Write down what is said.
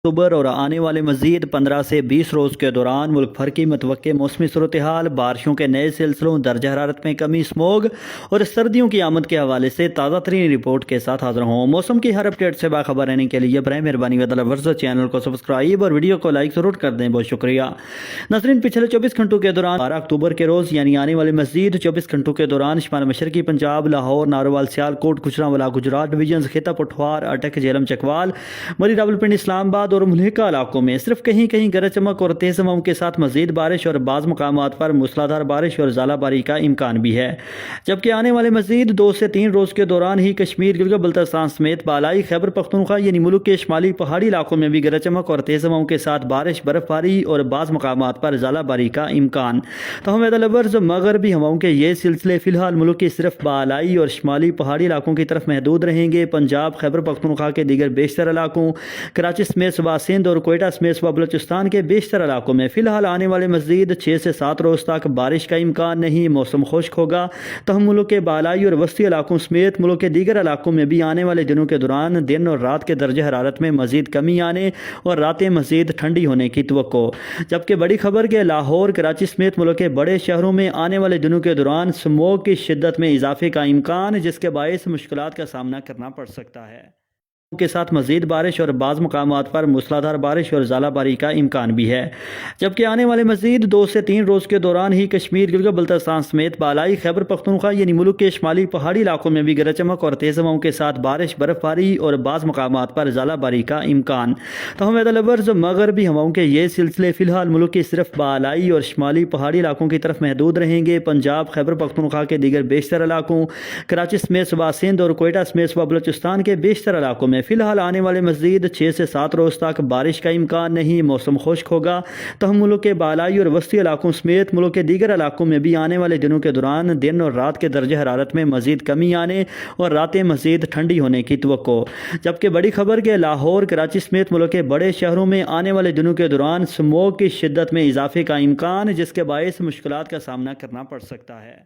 اکتوبر اور آنے والے مزید 15 سے 20 روز کے دوران ملک بھر کی متوقع موسمی صورتحال، بارشوں کے نئے سلسلوں، درجہ حرارت میں کمی، اسموگ اور سردیوں کی آمد کے حوالے سے تازہ ترین رپورٹ کے ساتھ حاضر ہوں۔ موسم کی ہر اپڈیٹ سے باخبر رہنے کے لیے برائے مہربانی ویدر لورز چینل کو سبسکرائب اور ویڈیو کو لائک ضرور کر دیں۔ بہت شکریہ ناظرین۔ پچھلے 24 گھنٹوں کے دوران 12 اکتوبر کے روز یعنی آنے والے مزید 24 گھنٹوں کے دوران شمال مشرقی پنجاب، لاہور، ناروال، سیالکوٹ، گوجرانوالا، گجرات ڈویژنز، خطہ پٹھوار، اٹک، جہلم، چکوال، مری، راولپنڈی، اسلام آباد اور ملحقہ علاقوں میں صرف کہیں کہیں گرج چمک اور تیز ہواؤں کے ساتھ مزید بارش اور بعض مقامات پر موسلادھار بارش اور ژالہ باری کا امکان بھی ہے، جبکہ آنے والے مزید 2 سے 3 روز کے دوران ہی کشمیر، گلگت بلتستان سمیت بالائی خیبر پختونخوا یعنی ملک کے شمالی پہاڑی علاقوں میں بھی گرج چمک اور تیز ہواؤں کے ساتھ بارش، برف باری اور بعض مقامات پر ژالہ باری کا امکان۔ تاہم ویدر لورز مغربی ہواؤں کے یہ سلسلے فی الحال ملک کی صرف بالائی اور شمالی پہاڑی علاقوں کی طرف محدود رہیں گے۔ پنجاب، خیبر پختونخوا کے دیگر بیشتر علاقوں، کراچی سمیت صوبہ سندھ اور کوئٹہ سمیت صوبہ بلوچستان کے بیشتر علاقوں میں فی الحال آنے والے مزید 6 سے 7 روز تک بارش کا امکان نہیں، موسم خشک ہوگا۔ تاہم ملک کے بالائی اور وسطی علاقوں سمیت ملک کے دیگر علاقوں میں بھی آنے والے دنوں کے دوران دن اور رات کے درجہ حرارت میں مزید کمی آنے اور راتیں مزید ٹھنڈی ہونے کی توقع، جبکہ بڑی خبر کہ لاہور، کراچی سمیت ملک کے بڑے شہروں میں آنے والے دنوں کے دوران اسموگ کی شدت میں اضافے کا امکان، جس کے باعث مشکلات کا سامنا کرنا پڑ سکتا ہے کے ساتھ مزید بارش اور بعض مقامات پر موسلادھار بارش اور ژالہ باری کا امکان بھی ہے، جبکہ آنے والے مزید 2 سے 3 روز کے دوران ہی کشمیر، گلگت بلتستان سمیت بالائی خیبر پختونخوا یعنی ملک کے شمالی پہاڑی علاقوں میں بھی گرج چمک اور تیز ہواؤں کے ساتھ بارش، برف باری اور بعض مقامات پر ژالہ باری کا امکان۔ تاہم ویدر لورز مغربی ہواؤں کے یہ سلسلے فی الحال ملک کی صرف بالائی اور شمالی پہاڑی علاقوں کی طرف محدود رہیں گے۔ پنجاب، خیبر پختونخوا کے دیگر بیشتر علاقوں، کراچی سمیت صوبہ سندھ اور کوئٹہ سمیت صوبہ بلوچستان کے بیشتر علاقوں میں فی الحال آنے والے مزید 6 سے 7 روز تک بارش کا امکان نہیں، موسم خشک ہوگا۔ تاہم ملک کے بالائی اور وسطی علاقوں سمیت ملک کے دیگر علاقوں میں بھی آنے والے دنوں کے دوران دن اور رات کے درجہ حرارت میں مزید کمی آنے اور راتیں مزید ٹھنڈی ہونے کی توقع، جبکہ بڑی خبر کہ لاہور، کراچی سمیت ملک کے بڑے شہروں میں آنے والے دنوں کے دوران اسموگ کی شدت میں اضافے کا امکان، جس کے باعث مشکلات کا سامنا کرنا پڑ سکتا ہے۔